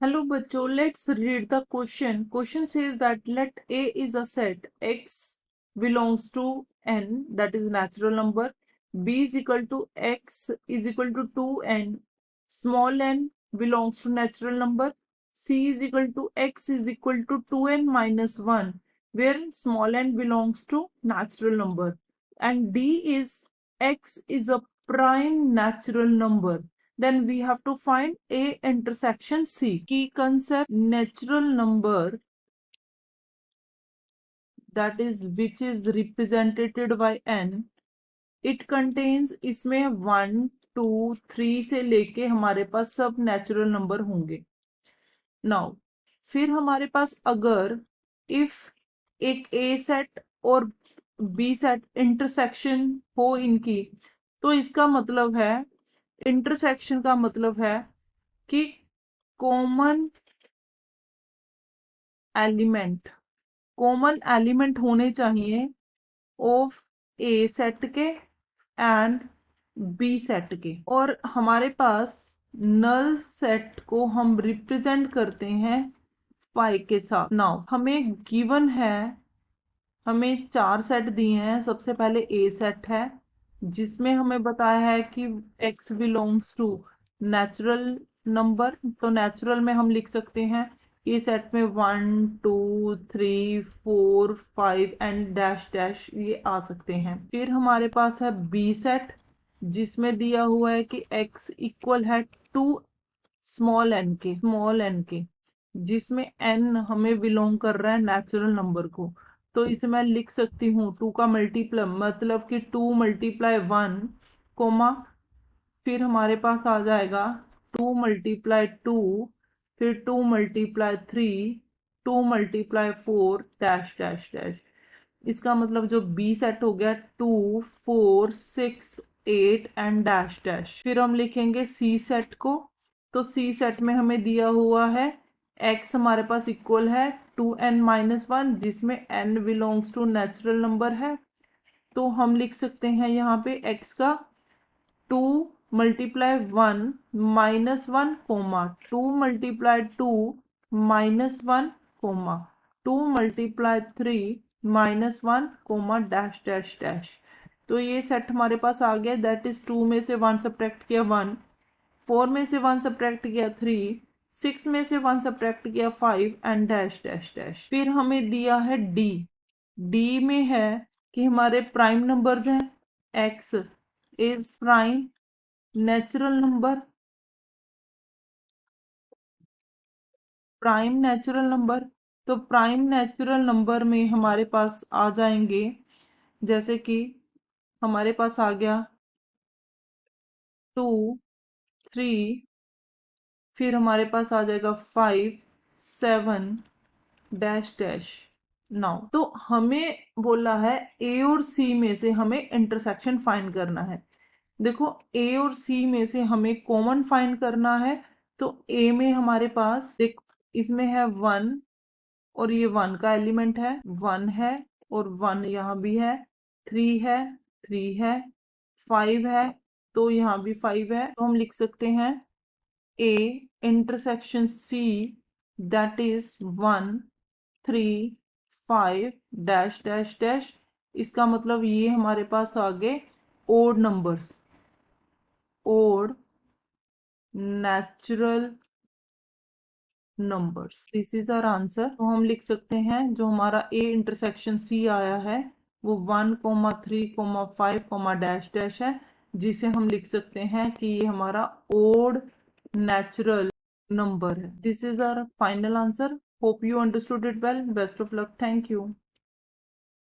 Hello बच्चों, let's read the question. Question says that let A is a set X belongs to N, that is natural number. B is equal to X is equal to 2N. Small n belongs to natural number. C is equal to X is equal to 2N minus 1, where small n belongs to natural number. And D is X is a prime natural number. Then we have to find A intersection C. Key concept: natural number, that is which is represented by n. It contains, इसमें 1 2 3 से लेके हमारे पास सब natural number होंगे. Now फिर हमारे पास अगर if एक ए सेट और बी सेट इंटरसेक्शन हो इनकी, तो इसका मतलब है, इंटरसेक्शन का मतलब है कि कॉमन एलिमेंट होने चाहिए ऑफ ए सेट के एंड बी सेट के. और हमारे पास नल सेट को हम रिप्रेजेंट करते हैं पाई के साथ. नाउ हमें गिवन है, हमें 4 सेट दिए हैं. सबसे पहले ए सेट है जिसमें हमें बताया है कि x belongs to natural number. तो नेचुरल में हम लिख सकते हैं ये सेट में 1 2 3 4 5 एंड डैश डैश ये आ सकते हैं. फिर हमारे पास है बी सेट जिसमें दिया हुआ है कि x इक्वल है टू स्मॉल n के जिसमें n हमें बिलोंग कर रहा है नेचुरल नंबर को. तो इसे मैं लिख सकती हूँ 2 का मल्टीप्लाई, मतलब कि 2 मल्टीप्लाई 1 कोमा, फिर हमारे पास आ जाएगा 2 मल्टीप्लाई 2, फिर 2 multiply 3, 2 multiply 4 dash dash dash. इसका मतलब जो बी सेट हो गया 2 4 6 8 एंड डैश डैश. फिर हम लिखेंगे सी सेट को. तो सी सेट में हमें दिया हुआ है x हमारे पास इक्वल है 2n माइनस 1 जिसमें n belongs to natural number है. तो हम लिख सकते हैं यहाँ पे x का 2 multiply 1 minus 1 comma, 2 multiply 2 minus 1 comma, 2 multiply 3 minus 1 comma dash dash dash. तो ये सेट हमारे पास आ गया. दैट इज 2 में से 1 सब्ट्रैक्ट किया 1, 4 में से 1 सब्ट्रैक्ट किया 3, 6 में से 1 सब्ट्रैक्ट किया 5 एंड डैश डैश डैश. फिर हमें दिया है डी. डी में है कि हमारे प्राइम नंबर्स हैं. X is prime natural number, prime natural number. तो प्राइम नेचुरल नंबर में हमारे पास आ जाएंगे, जैसे कि हमारे पास आ गया 2 3, फिर हमारे पास आ जाएगा 5 7 डैश डैश. नाउ तो हमें बोला है ए और सी में से हमें इंटरसेक्शन फाइंड करना है. देखो ए और सी में से हमें कॉमन फाइंड करना है. तो ए में हमारे पास देख, इसमें है 1 और ये 1 का एलिमेंट है, 1 है और 1 यहाँ भी है, 3 है, 3 है, 5 है, तो यहाँ भी 5 है. तो हम लिख सकते हैं A intersection C, that is 1 3 5 dash dash dash. इसका मतलब ये हमारे पास आ गए odd numbers, odd natural numbers. This is our answer. तो हम लिख सकते हैं जो हमारा ए इंटरसेक्शन सी आया है वो 1 3 5 डैश डैश है, जिसे हम लिख सकते हैं कि ये हमारा odd natural number. This is our final answer. Hope you understood it well. Best of luck. Thank you.